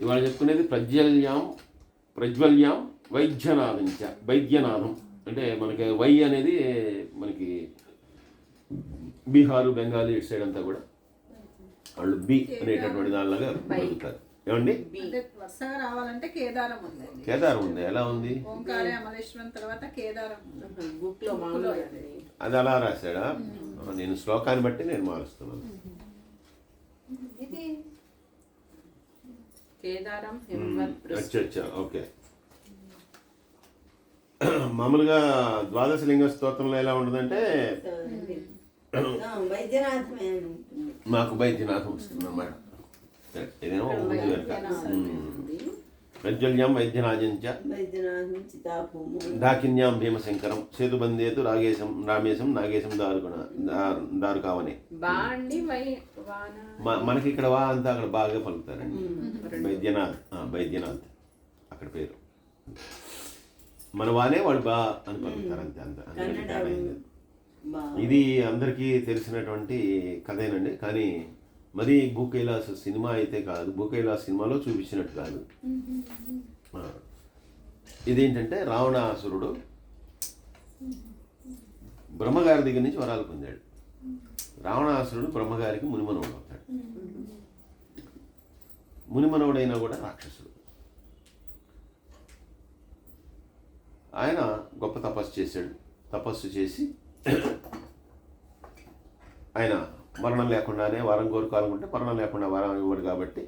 ఇవాళ చెప్పుకునేది ప్రజ్వల్యాం వైద్యనాథంచ. వైద్యనాథం అంటే మనకి వై అనేది మనకి బీహారు, బెంగాలీ ఇటు సైడ్ అంతా కూడా వాళ్ళు బి అనేటటువంటి దానిలాగా పలుకుతారు. ఏమండి? వరుసగా రావాలంటే కేదారం ఉంది. కేదారం ఉంది. ఎలా ఉంది? ఓంకారే అమలేశ్వరం తర్వాత కేదారం బుక్ లో మామూలుగా అది అలా రాశాడా? నేను శ్లోకాన్ని బట్టి నేను మారుస్తున్నాను. కేదారం అచ్చా ఓకే. మామూలుగా ద్వాదశ లింగ స్తోత్రంలో ఎలా ఉంటుందంటే మాకు వైద్యనాథం వస్తుంది అన్నమాట. ఇదేమో ప్రజ్వల్యం వైద్యనాథంచ ఢాకిన్యాం భీమశంకరం సేతుబందేతు రామేశం నాగేశం దారుకావనే. మనకి ఇక్కడ వా అంతా అక్కడ బాగా పలుకుతారండి. వైద్యనాథ్ అక్కడ పేరు. మన వానే వాళ్ళు బా అని పలుకుతారు అంతే. అంత ఇది అందరికీ తెలిసినటువంటి కథేనండి. కానీ మరి భూకైలాస సినిమా అయితే కాదు, భూకైలాస సినిమాలో చూపించినట్టు కాదు. ఇదేంటంటే రావణాసురుడు బ్రహ్మగారి దగ్గర నుంచి వరాలు పొందాడు. రావణాసురుడు బ్రహ్మగారికి మునిమనవుడు అవుతాడు. మునిమనవుడైనా కూడా రాక్షసుడు. ఆయన గొప్ప తపస్సు చేశాడు. తపస్సు చేసి ఆయన మరణం లేకుండానే వరం కోరుకోవాలనుకుంటే మరణం లేకుండా వరం ఇవ్వడు కాబట్టి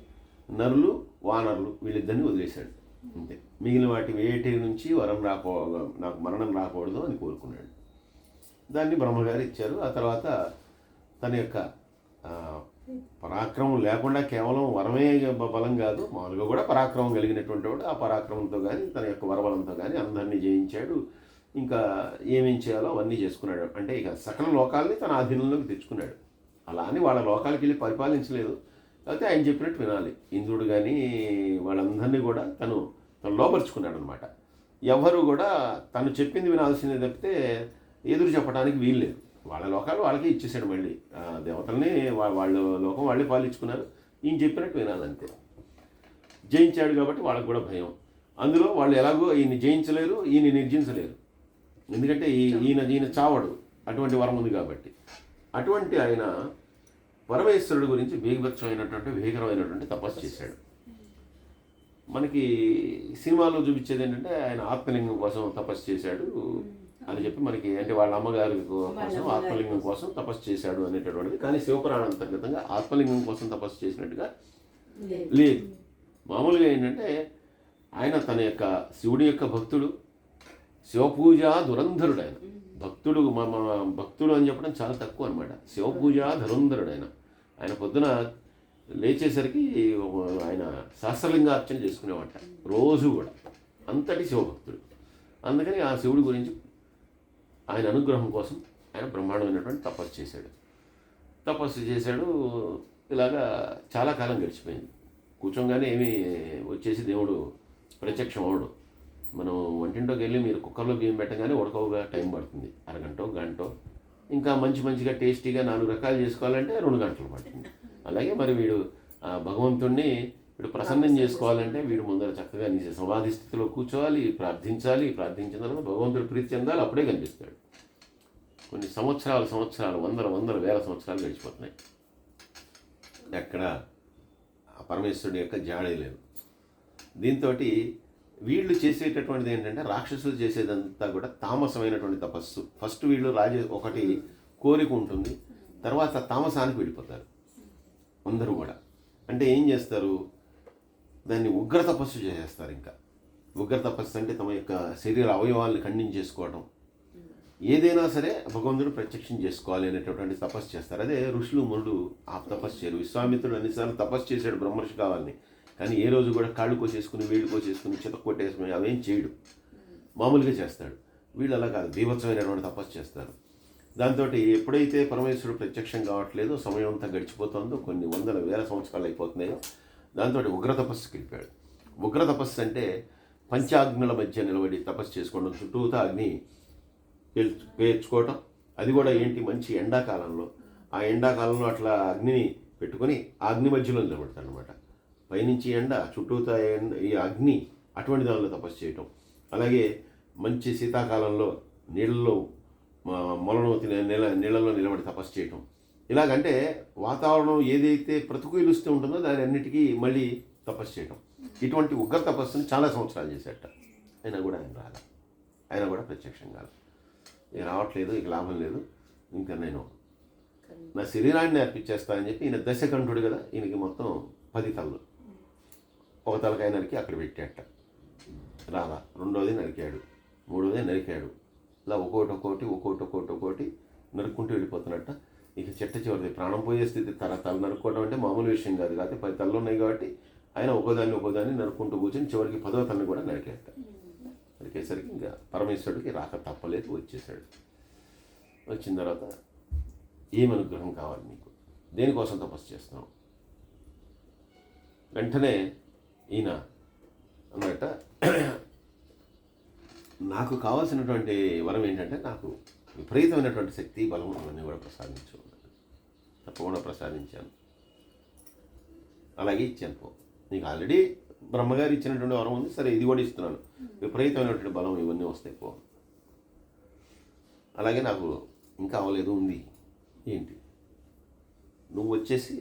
నరులు వానరులు వీళ్ళిద్దరిని వదిలేశాడు అంతే. మిగిలిన వాటి వేటి నుంచి వరం నాకు మరణం రాకూడదు అని కోరుకున్నాడు. దాన్ని బ్రహ్మగారు ఇచ్చారు. ఆ తర్వాత తన యొక్క పరాక్రమం లేకుండా కేవలం వరమే బలం కాదు, మామూలుగా కూడా పరాక్రమం కలిగినటువంటి వాడు. ఆ పరాక్రమంతో కానీ తన యొక్క వరబలంతో కానీ అందరినీ జయించాడు. ఇంకా ఏమేం చేయాలో అవన్నీ చేసుకున్నాడు. అంటే ఇక సకల లోకాలని తన ఆధీనంలోకి తెచ్చుకున్నాడు. అలా అని వాళ్ళ లోకాలకి వెళ్ళి పరిపాలించలేదు. అయితే ఆయన చెప్పినట్టు వినాలి. ఇంద్రుడు కానీ వాళ్ళందరినీ కూడా తను లోపరుచుకున్నాడు అనమాట. ఎవరు కూడా తను చెప్పింది వినాల్సిందే తప్పితే ఎదురు చెప్పడానికి వీల్లేదు. వాళ్ళ లోకాలు వాళ్ళకే ఇచ్చేసాడు. మళ్ళీ దేవతల్ని వాళ్ళ లోకం వాళ్ళే పాలించుకున్నారు. ఈయన చెప్పినట్టు వినాలంతే. జయించాడు కాబట్టి వాళ్ళకు కూడా భయం. అందులో వాళ్ళు ఎలాగో ఈయన్ని జయించలేరు, ఈయన నిర్జించలేరు. ఎందుకంటే ఈయన చావడు, అటువంటి వరం ఉంది కాబట్టి. అటువంటి ఆయన పరమేశ్వరుడు గురించి భీకరమైనటువంటి తపస్సు చేశాడు. మనకి సినిమాలో చూపించేది ఏంటంటే ఆయన ఆత్మలింగం కోసం తపస్సు చేశాడు అని చెప్పి మనకి, అంటే వాళ్ళ అమ్మగారి కోసం ఆత్మలింగం కోసం తపస్సు చేశాడు అనేటటువంటిది. కానీ శివపురాణం అంతర్గతంగా ఆత్మలింగం కోసం తపస్సు చేసినట్టుగా లేదు. మామూలుగా ఏంటంటే ఆయన తన యొక్క శివుడి యొక్క భక్తుడు, శివపూజ దురంధరుడు. ఆయన భక్తుడు అని చెప్పడం చాలా తక్కువ అనమాట. శివపూజ ధురంధరుడు ఆయన పొద్దున లేచేసరికి ఆయన సహస్రలింగార్చన చేసుకునేవాట రోజు కూడా. అంతటి శివభక్తుడు. అందుకని ఆ శివుడి గురించి ఆయన అనుగ్రహం కోసం ఆయన బ్రహ్మాండమైనటువంటి తపస్సు చేశాడు. ఇలాగా చాలా కాలం గడిచిపోయింది. కూర్చోగానే ఏమీ వచ్చేసి దేవుడు ప్రత్యక్షం అవడు. మనం వంటింట్లోకి వెళ్ళి మీరు కుక్కర్లో బియ్యం పెట్టగానే ఉడకవుగా టైం పడుతుంది, అరగంటో గంటో. ఇంకా మంచిగా టేస్టీగా 4 రకాలు చేసుకోవాలంటే 2 గంటలు పడుతుంది. అలాగే మరి వీడు భగవంతుణ్ణి వీడు ప్రసన్నం చేసుకోవాలంటే వీడు ముందర చక్కగా నీ సమాధి స్థితిలో కూర్చోవాలి, ప్రార్థించిన తర్వాత భగవంతుడు ప్రీతి చెందాలి, అప్పుడే కనిపిస్తాడు. కొన్ని సంవత్సరాలు వందల వేల సంవత్సరాలు గడిచిపోతున్నాయి. ఎక్కడ ఆ పరమేశ్వరుడి యొక్క జాడే లేదు. దీంతో వీళ్ళు చేసేటటువంటిది ఏంటంటే రాక్షసులు చేసేదంతా కూడా తామసమైనటువంటి తపస్సు. ఫస్ట్ వీళ్ళు ఒకటి కోరిక ఉంటుంది, తర్వాత తామసానికి వెళ్ళిపోతారు అందరూ కూడా. అంటే ఏం చేస్తారు, దాన్ని ఉగ్ర తపస్సు చేసేస్తారు. ఇంకా ఉగ్ర తపస్సు అంటే తమ యొక్క శరీర అవయవాలను ఖండించేసుకోవడం, ఏదైనా సరే భగవంతుడు ప్రత్యక్షం చేసుకోవాలి అనేటటువంటి తపస్సు చేస్తారు. అదే ఋషులు మునులు ఆ తపస్సు చేయరు. విశ్వామిత్రుడు అన్నిసార్లు తపస్సు చేశాడు బ్రహ్మర్షి కావాలని, కానీ ఏ రోజు కూడా కాళ్ళు కోసేసుకుని వేళ్ళు కోసేసుకుని చితక కొట్టేసుకుని అవేం చేయడు, మామూలుగా చేస్తాడు. వీళ్ళు అలా కాదు, బీభత్సమైనటువంటి తపస్సు చేస్తారు. దాంతో ఎప్పుడైతే పరమేశ్వరుడు ప్రత్యక్షం కావట్లేదో, సమయం అంతా గడిచిపోతుందో, కొన్ని వందల వేల సంవత్సరాలు అయిపోతున్నాయో, దాంతో ఉగ్ర తపస్సుకి వెళ్ళిపోయాడు. ఉగ్ర తపస్సు అంటే పంచాగ్నుల మధ్య నిలబడి తపస్సు చేసుకోవడం, చుట్టూతా అగ్ని పేర్చుకోవటం. అది కూడా ఏంటి, మంచి ఎండాకాలంలో. ఆ ఎండాకాలంలో అట్లా అగ్నిని పెట్టుకొని ఆ అగ్ని మధ్యలో నిలబడతాడు అనమాట. పైనుంచి ఎండ, చుట్టూతా ఎండ, ఈ అగ్ని, అటువంటి దానిలో తపస్సు చేయటం. అలాగే మంచి శీతాకాలంలో నీళ్ళలో మొలనూతి నీళ్ళలో నిలబడి తపస్సు చేయటం. ఇలాగంటే వాతావరణం ఏదైతే ప్రతికూలిస్తూ ఉంటుందో దాని అన్నిటికీ మళ్ళీ తపస్సు చేయటం. ఇటువంటి ఉగ్ర తపస్సుని చాలా సంవత్సరాలు చేసేట. అయినా కూడా ఆయన రాలే, ఆయన కూడా ప్రత్యక్షం కాదు. ఇక రావట్లేదు, ఇక లాభం లేదు, ఇంకా నేను నా శరీరాన్ని అర్పించేస్తానని చెప్పి ఈయన దశకంఠుడు కదా, ఈయనకి మొత్తం 10 తలలు. ఒక తలకాయ నరికి అక్కడ పెట్టేట, రాలా. రెండోది నరికాడు, మూడోది నరికాడు. ఇలా ఒక్కోటి నరుక్కుంటూ వెళ్ళిపోతున్నట్ట. ఇక చిట్ట చివరిది ప్రాణం పోయే స్థితి. తల నరుక్కోవడం అంటే మామూలు విషయం కాదు. కాబట్టి 10 తలలు ఉన్నాయి కాబట్టి ఆయన ఒక్కోదాన్ని నరుక్కుంటూ కూర్చొని చివరికి 10వ తలని కూడా నరికేట. నరికేసరికి ఇంకా పరమేశ్వరుడికి రాక తప్పలేదు, వచ్చేసాడు. వచ్చిన తర్వాత ఏం అనుగ్రహం కావాలి నీకు, దేనికోసం తపస్సు చేస్తున్నావు? వెంటనే ఈయన అన్నట్ట, నాకు కావాల్సినటువంటి వరం ఏంటంటే నాకు విపరీతమైనటువంటి శక్తి, బలము ఇవన్నీ కూడా ప్రసాదించు. తప్పకుండా ప్రసాదించాను, అలాగే ఇచ్చాను. పో, నీకు ఆల్రెడీ బ్రహ్మగారు ఇచ్చినటువంటి వరం ఉంది, సరే ఇది కూడా ఇస్తున్నాను, విపరీతమైనటువంటి బలం ఇవన్నీ వస్తాయి. పో, అలాగే నాకు ఇంకా అవ్వలేదు, ఉంది. ఏంటి? నువ్వు వచ్చేసి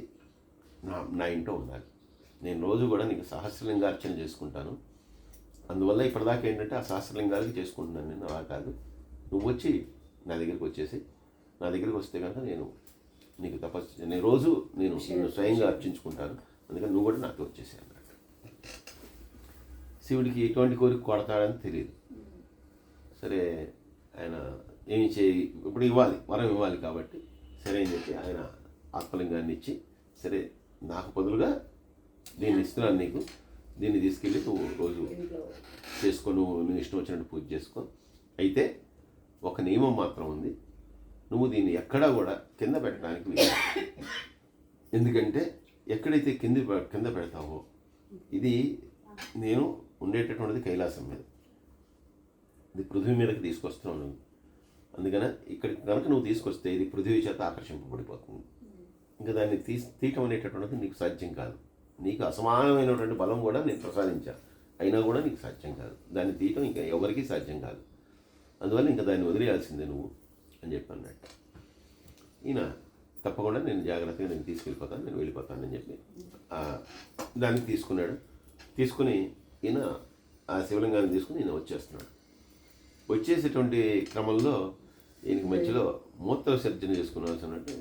నా ఇంట్లో ఉండాలి. నేను రోజు కూడా నీకు సహస్రలింగార్చన చేసుకుంటాను. అందువల్ల ఇప్పటిదాకా ఏంటంటే ఆ సహస్రలింగాలకి చేసుకుంటున్నాను నేను, అలా కాదు. నువ్వు వచ్చి నా దగ్గరికి వచ్చేసి, నా దగ్గరికి వస్తే కనుక నేను నీకు తపస్సు, నేను రోజు నేను స్వయంగా అర్చించుకుంటాను. అందుకని నువ్వు కూడా నాతో వచ్చేసి అన్నట్టు. శివుడికి ఎటువంటి కోరిక కొడతాడని తెలియదు. సరే ఆయన ఏమి చేయి, ఇప్పుడు ఇవ్వాలి, వరం ఇవ్వాలి కాబట్టి సరే అని చెప్పి ఆయన ఆత్మలింగాన్ని ఇచ్చి, సరే నాకు బదులుగా దీన్ని ఇస్తున్నాను నీకు, దీన్ని తీసుకెళ్ళి నువ్వు రోజు చేసుకో, నువ్వు ఇష్టం వచ్చినట్టు పూజ చేసుకో. అయితే ఒక నియమం మాత్రం ఉంది, నువ్వు దీన్ని ఎక్కడా కూడా కింద పెట్టడానికి వీలు. ఎందుకంటే ఎక్కడైతే కింద పెడతావో, ఇది నేను ఉండేటటువంటిది కైలాసం మీద, ఇది పృథ్వీ మీదకి తీసుకొస్తున్నాను. అందుకని ఇక్కడికి కనుక నువ్వు తీసుకొస్తే ఇది పృథ్వీ చేత ఆకర్షింపబడిపోతుంది. ఇంకా దాన్ని తీయటం అనేటటువంటిది నీకు సాధ్యం కాదు. నీకు అసమానమైనటువంటి బలం కూడా నేను ప్రసాదించాను, అయినా కూడా నీకు సాధ్యం కాదు. దాన్ని తీయటం ఇంకా ఎవరికీ సాధ్యం కాదు. అందువల్ల ఇంకా దాన్ని వదిలేయాల్సిందే నువ్వు అని చెప్పి అన్నట్టు. ఈయన తప్పకుండా నేను జాగ్రత్తగా నేను తీసుకెళ్ళిపోతాను, నేను వెళ్ళిపోతానని చెప్పి దాన్ని తీసుకున్నాడు. తీసుకుని ఈయన ఆ శివలింగాన్ని తీసుకుని ఈయన వచ్చేస్తున్నాడు. వచ్చేసేటువంటి క్రమంలో ఈయనకి మధ్యలో మూత్ర విసర్జన చేసుకోవాల్సినట్టు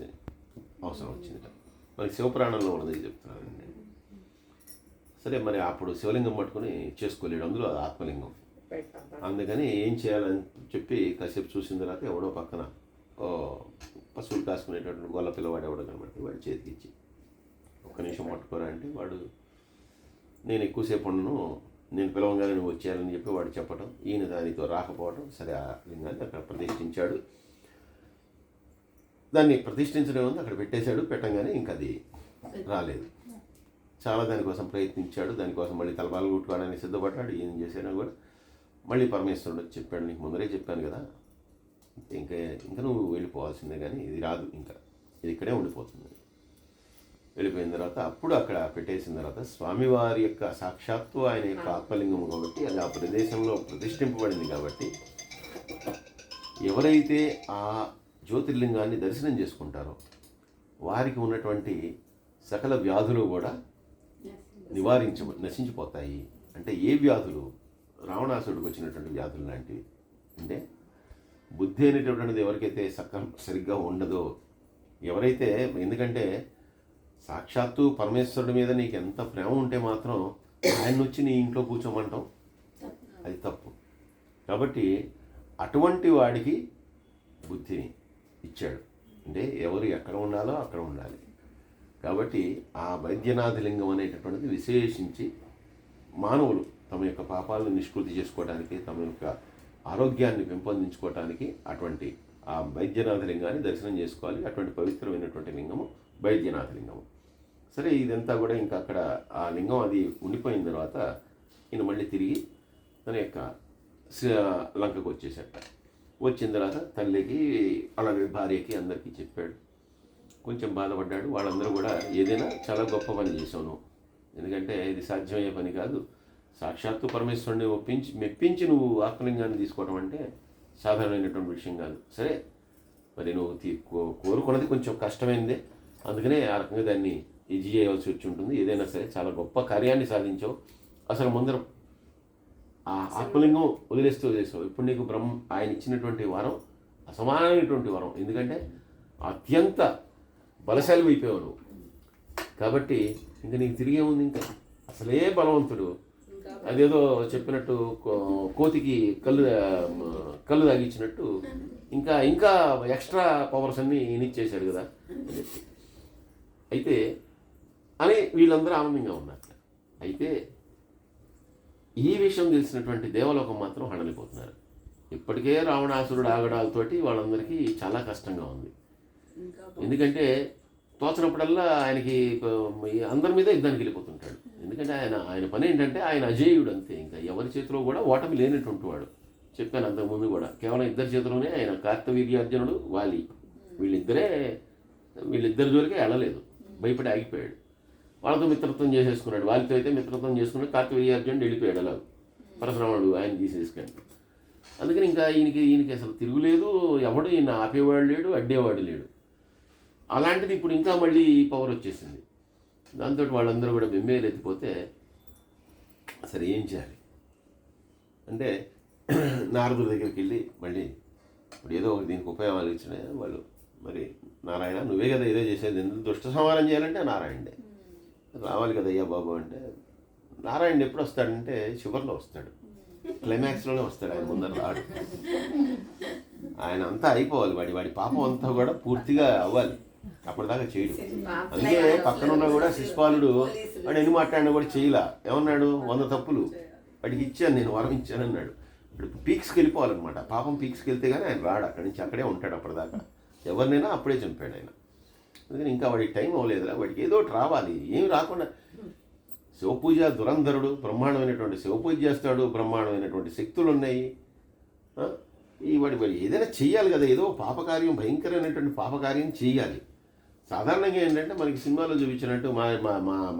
అవసరం వచ్చింది. మనకి శివపురాణంలో ఉన్నది చెప్తున్నానండి. సరే మరి అప్పుడు శివలింగం పట్టుకుని చేసుకోలేడు, అందులో ఆత్మలింగం. అందుకని ఏం చేయాలని చెప్పి కాసేపు చూసిన తర్వాత ఎవడో పక్కన పశువులు కాసుకునేటటువంటి గొల్ల పిల్లవాడు ఎవడో కనబడితే వాడి చేతికి ఇచ్చి, ఒక్క నిమిషం పట్టుకోరా అంటే వాడు, నేను ఎక్కువసేపు ఉండను, నేను పిలవంగానే నువ్వు వచ్చేయాలని చెప్పి వాడు చెప్పడం, ఈయన దానితో రాకపోవడం. సరే ఆ లింగాన్ని అక్కడ ప్రతిష్ఠించాడు. దాన్ని ప్రతిష్ఠించడం ఉంది అక్కడ పెట్టేశాడు. పెట్టంగానే ఇంకా అది రాలేదు. చాలా దానికోసం ప్రయత్నించాడు, దానికోసం మళ్ళీ తలపాలు కుట్టుకోవడానికి సిద్ధపడ్డాడు. ఏం చేసినా కూడా మళ్ళీ పరమేశ్వరుడు చెప్పాడు, నీకు ముందరే చెప్పాను కదా, ఇంకా నువ్వు వెళ్ళిపోవాల్సిందే, కానీ ఇది రాదు, ఇంకా ఇది ఇక్కడే ఉండిపోతుంది. వెళ్ళిపోయిన తర్వాత అప్పుడు అక్కడ పెట్టేసిన తర్వాత స్వామివారి యొక్క సాక్షాత్తు ఆయన యొక్క ఆత్మలింగం కాబట్టి అది ఆ ప్రదేశంలో ప్రతిష్ఠింపబడింది. కాబట్టి ఎవరైతే ఆ జ్యోతిర్లింగాన్ని దర్శనం చేసుకుంటారో వారికి ఉన్నటువంటి సకల వ్యాధులు కూడా నశించిపోతాయి. అంటే ఏ వ్యాధులు? రావణాసుడికి వచ్చినటువంటి వ్యాధులు లాంటివి. అంటే బుద్ధి అనేటటువంటిది ఎవరికైతే సరిగ్గా ఉండదో, ఎవరైతే, ఎందుకంటే సాక్షాత్తు పరమేశ్వరుడి మీద నీకు ఎంత ప్రేమ ఉంటే మాత్రం ఆయన వచ్చి నీ ఇంట్లో కూర్చోమంటాం, అది తప్పు. కాబట్టి అటువంటి వాడికి బుద్ధిని ఇచ్చాడు. అంటే ఎవరు ఎక్కడ ఉండాలో అక్కడ ఉండాలి. కాబట్టి ఆ వైద్యనాథలింగం అనేటటువంటిది విశేషించి మానవులు తమ యొక్క పాపాలను నిష్కృతి చేసుకోవడానికి, తమ యొక్క ఆరోగ్యాన్ని పెంపొందించుకోవడానికి అటువంటి ఆ వైద్యనాథలింగాన్ని దర్శనం చేసుకోవాలి. అటువంటి పవిత్రమైనటువంటి లింగము వైద్యనాథలింగము. సరే ఇదంతా కూడా ఇంకా అక్కడ ఆ లింగం అది ఉండిపోయిన తర్వాత ఈయన మళ్ళీ తిరిగి తన యొక్క లంకకు వచ్చేసాట. వచ్చిన తర్వాత తల్లికి అలాగే భార్యకి అందరికీ చెప్పాడు. కొంచెం బాధపడ్డాడు. వాళ్ళందరూ కూడా ఏదైనా చాలా గొప్ప పని చేసావు, ఎందుకంటే ఇది సాధ్యమయ్యే పని కాదు. సాక్షాత్తు పరమేశ్వరుని మెప్పించి నువ్వు ఆత్మలింగాన్ని తీసుకోవడం అంటే సాధారణమైనటువంటి విషయం కాదు. సరే, మరి నువ్వు కోరుకున్నది కొంచెం కష్టమైందే, అందుకనే ఆ రకంగా దాన్ని ఇది చేయవలసి వచ్చి ఉంటుంది. ఏదైనా సరే చాలా గొప్ప కార్యాన్ని సాధించావు. అసలు ముందర ఆ ఆత్మలింగం వదిలేసావు. ఇప్పుడు నీకు ఆయన ఇచ్చినటువంటి వరం అసమానమైనటువంటి వరం. ఎందుకంటే అత్యంత బలశాలి అయిపోయావు నువ్వు. కాబట్టి ఇంకా నీకు తిరిగే ఉంది. ఇంకా అసలే బలవంతుడు. అదేదో చెప్పినట్టు కోతికి కళ్ళు తాగించినట్టు ఇంకా ఇంకా ఎక్స్ట్రా పవర్స్ అన్నీ ఇనిచ్చేశాడు కదా అని చెప్పి. అయితే అని వీళ్ళందరూ ఆనందంగా ఉన్నారు. అయితే ఈ విషయం తెలిసినటువంటి దేవలోకం మాత్రం హడలిపోతున్నారు. ఇప్పటికే రావణాసురుడు ఆగడాలతోటి వాళ్ళందరికీ చాలా కష్టంగా ఉంది. ఎందుకంటే తోచినప్పుడల్లా ఆయనకి అందరి మీద యుద్ధానికి వెళ్ళిపోతుంటాడు. ఎందుకంటే ఆయన పని ఏంటంటే ఆయన అజేయుడు అంతే. ఇంకా ఎవరి చేతిలో కూడా ఓటమి లేనటువంటి వాడు. చెప్పాను అంతకుముందు కూడా, కేవలం ఇద్దరి చేతిలోనే ఆయన కార్తవీర్యార్జునుడు వాలి వీళ్ళిద్దరి జోలికే వెళ్ళలేదు, భయపడి ఆగిపోయాడు. వాళ్ళతో మిత్రత్వం చేసేసుకున్నాడు. వాలితో అయితే మిత్రత్వం చేసుకున్నాడు. కార్తవీర్యార్జునుడు వెళ్ళిపోయాడు అలా, పరశురాముడు ఆయన తీసేసుకుని. అందుకని ఇంకా ఈయనకి అసలు తిరుగులేదు. ఎవడు ఈయన ఆపేవాడు లేడు, అడ్డేవాడు లేడు. అలాంటిది ఇప్పుడు ఇంకా మళ్ళీ పవర్ వచ్చేసింది. దాంతో వాళ్ళందరూ కూడా బెమ్మేలు ఎత్తిపోతే అసలు ఏం చేయాలి అంటే నారదుడి దగ్గరికి వెళ్ళి మళ్ళీ ఇప్పుడు ఏదో దీనికి ఉపయోగాలు ఇచ్చినాయి వాళ్ళు. మరి నారాయణ నువ్వే కదా ఏదో చేసేది, ఎందుకు దుష్ట సంహారం చేయాలంటే నారాయణే రావాలి కదా అయ్యా బాబు అంటే. నారాయణ ఎప్పుడు వస్తాడంటే చివరిలో వస్తాడు, క్లైమాక్స్లోనే వస్తాడు. ఆయన ముందర రాడు. ఆయన అంతా అయిపోవాలి, వాడి పాపం అంతా కూడా పూర్తిగా అవ్వాలి, అప్పటిదాకా చేయడు. అందుకే పక్కనున్నా కూడా శిశుపాలుడు వాడు ఎన్ని మాట్లాడినా కూడా చేయలా. ఏమన్నాడు, 100 తప్పులు వాడికి ఇచ్చాను, నేను వరం ఇచ్చాను అన్నాడు. ఇప్పుడు పీక్స్కి వెళ్ళిపోవాలన్నమాట. పాపం పీక్స్కి వెళ్తే కానీ ఆయన రాడు, అక్కడి నుంచి అక్కడే ఉంటాడు అప్పటిదాకా. ఎవరినైనా అప్పుడే చంపాడు ఆయన. అందుకని ఇంకా వాడికి టైం అవ్వలేదురా, వాడికి ఏదో ఒకటి రావాలి. ఏమి రాకుండా శివపూజ దురంధరుడు, బ్రహ్మాండమైనటువంటి శివపూజ చేస్తాడు, బ్రహ్మాండమైనటువంటి శక్తులు ఉన్నాయి. వాడి ఏదైనా చెయ్యాలి కదా, ఏదో పాపకార్యం, భయంకరమైనటువంటి పాపకార్యం చెయ్యాలి. సాధారణంగా ఏంటంటే మనకి సినిమాలో చూపించినట్టు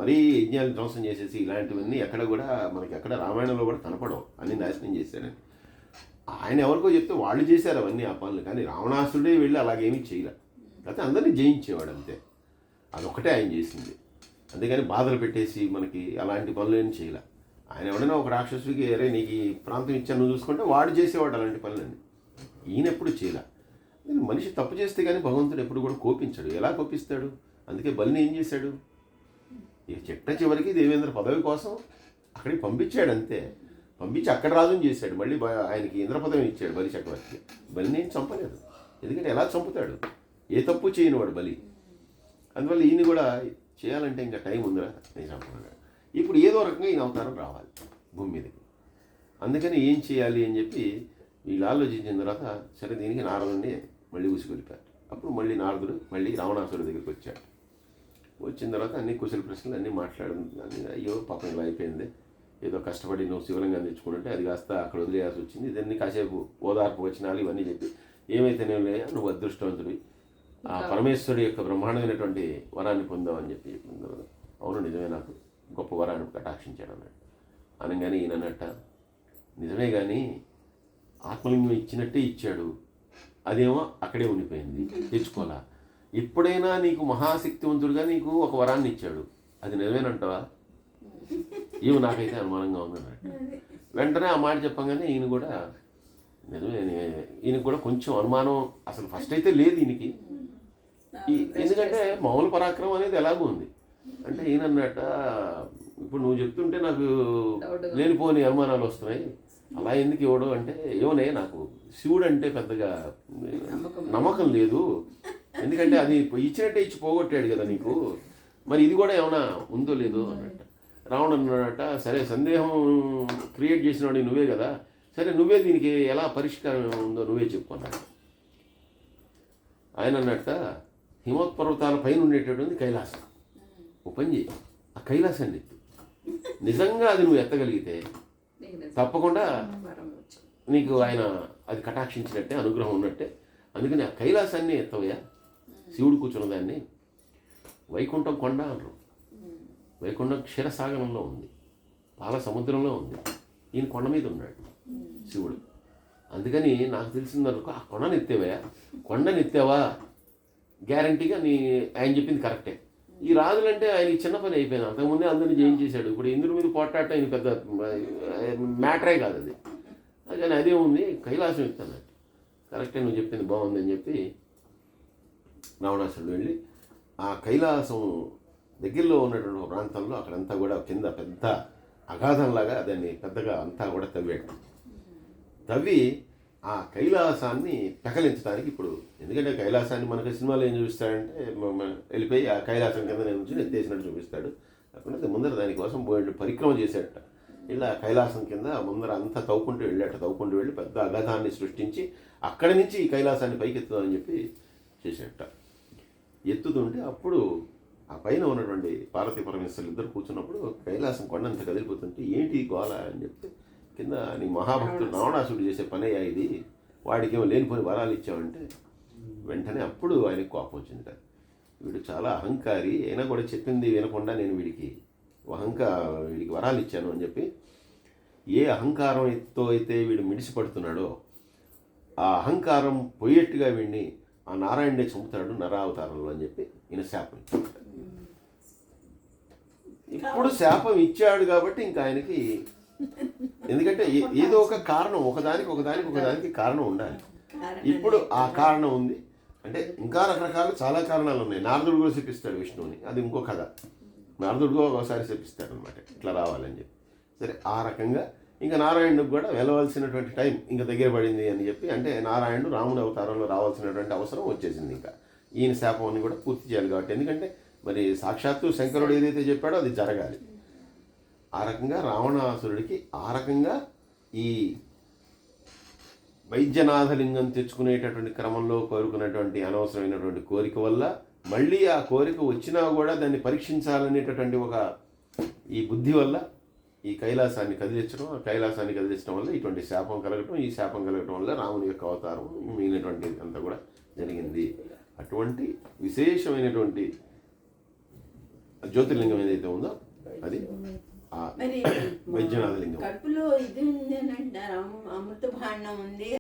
మరీ యజ్ఞాలు ధ్వంసం చేసేసి ఇలాంటివన్నీ ఎక్కడ కూడా మనకి ఎక్కడ రామాయణంలో కూడా కనపడవు. అన్ని నాశనం చేశారని ఆయన ఎవరికో చెప్తే వాళ్ళు చేశారు అవన్నీ ఆ పనులు. కానీ రావణాసురుడే వెళ్ళి అలాగేమీ చేయలే. అయితే అందరినీ జయించేవాడు అంతే. అదొక్కటే ఆయన చేసింది. అంతేగాని బాధలు పెట్టేసి మనకి అలాంటి పనులు ఏం చేయలే. ఆయన ఎవడైనా ఒక రాక్షసుడికి అరే నీకు ఈ ప్రాంతం ఇచ్చాను నువ్వు చూసుకుంటే వాడు చేసేవాడు అలాంటి పనులన్నీ. ఈయన ఎప్పుడు చేయలే. మనిషి తప్పు చేస్తే కానీ భగవంతుడు ఎప్పుడు కూడా కోపించాడు. ఎలా కోపిస్తాడు? అందుకే బలిని ఏం చేశాడు, ఇక చివరికి దేవేంద్ర పదవి కోసం అక్కడికి పంపించాడు అంతే. పంపించి అక్కడ రాజుని చేశాడు. మళ్ళీ ఆయనకి ఇంద్ర పదవిని ఇచ్చాడు బలి చక్రవర్తికి. బలిని ఏం చంపలేదు. ఎందుకంటే ఎలా చంపుతాడు, ఏ తప్పు చేయని వాడు బలి. అందువల్ల ఈయన కూడా చేయాలంటే ఇంకా టైం ఉందిరా నేను చంపుకున్నాడు. ఇప్పుడు ఏదో రకంగా ఈయన అవతారం రావాలి భూమి మీదకి. అందుకని ఏం చేయాలి అని చెప్పి వీళ్ళు ఆలోచించిన తర్వాత సరే దీనికి నారదుడిని మళ్ళీ ఉసిగొలిపారు. అప్పుడు మళ్ళీ నారదుడు మళ్ళీ రావణాసురుడి దగ్గరికి వచ్చాడు. వచ్చిన తర్వాత అన్ని కుశల ప్రశ్నలు అన్నీ మాట్లాడుతుంది. అయ్యో పాపం ఇలా అయిపోయింది, ఏదో కష్టపడి నువ్వు శివలింగాన్ని తెచ్చుకుంటే అది కాస్త అక్కడ వదిలేయాల్సి వచ్చింది. ఇదన్నీ కాసేపు ఓదార్పు వచ్చినాలు ఇవన్నీ చెప్పి ఏమైతేనే లేయా నువ్వు అదృష్టవంతుడివి, ఆ పరమేశ్వరుడి యొక్క బ్రహ్మాండమైనటువంటి వరాన్ని పొందావని చెప్పి అవును నిజమే, నాకు గొప్ప వరాన్ని కటాక్షించాడు అన్నాడు. అనగానే ఈయన అన్నట్ట నిజమే కానీ ఆత్మలింగం ఇచ్చినట్టే ఇచ్చాడు, అదేమో అక్కడే ఉండిపోయింది, తెచ్చుకోవాలా. ఎప్పుడైనా నీకు మహాశక్తివంతుడుగా నీకు ఒక వరాన్ని ఇచ్చాడు, అది నిజమేనంటావా? ఇవి నాకైతే అనుమానంగా ఉందన్నట్టు. వెంటనే ఆ మాట చెప్పగానే ఈయన కూడా నిజమే, ఈయనకు కూడా కొంచెం అనుమానం అసలు ఫస్ట్ అయితే లేదు ఈయనకి. ఎందుకంటే మామూలు పరాక్రమం అనేది ఎలాగో ఉంది. అంటే ఈయన అన్నట్ట ఇప్పుడు నువ్వు చెప్తుంటే నాకు లేనిపోని అనుమానాలు వస్తున్నాయి, అలా ఎందుకు ఇవ్వడు అంటే ఏమోనే నాకు శివుడు అంటే పెద్దగా నమ్మకం లేదు. ఎందుకంటే అది ఇచ్చినట్టే ఇచ్చి పోగొట్టాడు కదా నీకు, మరి ఇది కూడా ఏమైనా ఉందో లేదో అన్నట్ట. రావణుడు అన్నట సరే సందేహం క్రియేట్ చేసినాడు నువ్వే కదా, సరే నువ్వే దీనికి ఎలా పరిష్కారం ఉందో నువ్వే చెప్పుకున్నాడు. ఆయన అన్నట్ట హిమోత్పర్వతాల పైన ఉండేటటువంటి కైలాసం ఓ పని చేయి, ఆ కైలాసాన్ని ఎత్తు. నిజంగా అది నువ్వు ఎత్తగలిగితే తప్పకుండా నీకు ఆయన అది కటాక్షించినట్టే, అనుగ్రహం ఉన్నట్టే. అందుకని ఆ కైలాసాన్ని ఎత్తవయ్యా, శివుడు కూర్చున్న దాన్ని వైకుంఠం కొండ అనరు. వైకుంఠం క్షీరసాగరంలో ఉంది, పాల సముద్రంలో ఉంది. ఈయన కొండ మీద ఉన్నాడు శివుడు. అందుకని నాకు తెలిసిన వరకు ఆ కొండను ఎత్తేవా, కొండను ఎత్తావా గ్యారంటీగా ఆయన చెప్పింది కరెక్టే. ఈ రాజులంటే ఆయనకి చిన్న పని అయిపోయింది, అంతకుముందే అందరినీ జయించేశాడు. ఇప్పుడు ఇంద్రుడి మీద పోట్లాట ఆయన పెద్ద మ్యాటరే కాదు అది. కానీ అదే ఉంది, కైలాసం ఎత్తాను కరెక్టే, నువ్వు చెప్పింది బాగుందని చెప్పి రావణాసురుడు వెళ్ళి ఆ కైలాసం దగ్గరలో ఉన్నటువంటి ప్రాంతంలో అక్కడంతా కూడా కింద పెద్ద అగాధంలాగా దాన్ని పెద్దగా అంతా కూడా తవ్వాడు. తవ్వి ఆ కైలాసాన్ని పెకలించడానికి ఇప్పుడు, ఎందుకంటే కైలాసాన్ని మనకి సినిమాలో ఏం చూపిస్తాడంటే వెళ్ళిపోయి ఆ కైలాసం కింద నుంచి ఎత్తేసినట్టు చూపిస్తాడు. కాకుండా ముందర దానికోసం పోయి పరిక్రమ చేసేట, ఇలా కైలాసం కింద ముందర అంతా తవ్వుకుంటూ వెళ్ళి పెద్ద అగాధాన్ని సృష్టించి అక్కడి నుంచి ఈ కైలాసాన్ని పైకి ఎత్తుదామని చెప్పి చేసేట. ఎత్తుతుంటే అప్పుడు ఆ పైన ఉన్నటువంటి పార్వతీ పరమేశ్వరులు ఇద్దరు కూర్చున్నప్పుడు కైలాసం కొండంత కదిలిపోతుంటే ఏంటి గోళ అని చెప్తే, కింద నీ మహాభక్తుడు రావణాసుడు చేసే పనయ్యా ఇది, వాడికి ఏమో లేనిపోని వరాలు ఇచ్చామంటే వెంటనే అప్పుడు ఆయనకి కోపం వచ్చింది. వీడు చాలా అహంకారి, అయినా కూడా చెప్పింది వినకుండా నేను వీడికి వరాలు ఇచ్చాను అని చెప్పి, ఏ అహంకారంతో అయితే వీడు మిడిసిపడుతున్నాడో ఆ అహంకారం పోయేట్టుగా వీడిని ఆ నారాయణుడే చంపుతాడు నరావతారంలో అని చెప్పి ఈయన శాపం ఇచ్చాడు. ఇప్పుడు శాపం ఇచ్చాడు కాబట్టి ఇంకా ఆయనకి, ఎందుకంటే ఏదో ఒక కారణం, ఒకదానికి కారణం ఉండాలి. ఇప్పుడు ఆ కారణం ఉంది అంటే ఇంకా రకరకాల చాలా కారణాలు ఉన్నాయి. నారదుడు కూడా శపిస్తాడు విష్ణువుని, అది ఇంకో కథ. నారదుడు కూడా ఒకసారి శపిస్తాడు అనమాట, ఇట్లా రావాలని చెప్పి. సరే, ఆ రకంగా ఇంకా నారాయణుడికి కూడా వెళ్ళవలసినటువంటి టైం ఇంకా దగ్గర పడింది అని చెప్పి, అంటే నారాయణుడు రాముడి అవతారంలో రావాల్సినటువంటి అవసరం వచ్చేసింది. ఇంకా ఈయన శాపాన్ని కూడా పూర్తి చేయాలి కాబట్టి, ఎందుకంటే మరి సాక్షాత్తు శంకరుడు ఏదైతే చెప్పాడో అది జరగాలి. ఆ రకంగా రావణాసురుడికి ఆ రకంగా ఈ వైద్యనాథలింగం తెచ్చుకునేటటువంటి క్రమంలో కోరుకున్నటువంటి అనవసరమైనటువంటి కోరిక వల్ల మళ్ళీ ఆ కోరిక వచ్చినా కూడా దాన్ని పరీక్షించాలనేటటువంటి ఒక ఈ బుద్ధి వల్ల ఈ కైలాసాన్ని కదిలించడం, ఆ కైలాసాన్ని కదిలించడం వల్ల ఇటువంటి శాపం కలగటం, ఈ శాపం కలగటం వల్ల రాముని యొక్క అవతారం మిగిలినటువంటి అంతా కూడా జరిగింది. అటువంటి విశేషమైనటువంటి జ్యోతిర్లింగం ఏదైతే ఉందో అది వైద్యనాథలింగం. కడుపులో ఇది ఉంది అని అంటారు, అమృత భాండం ఉంది.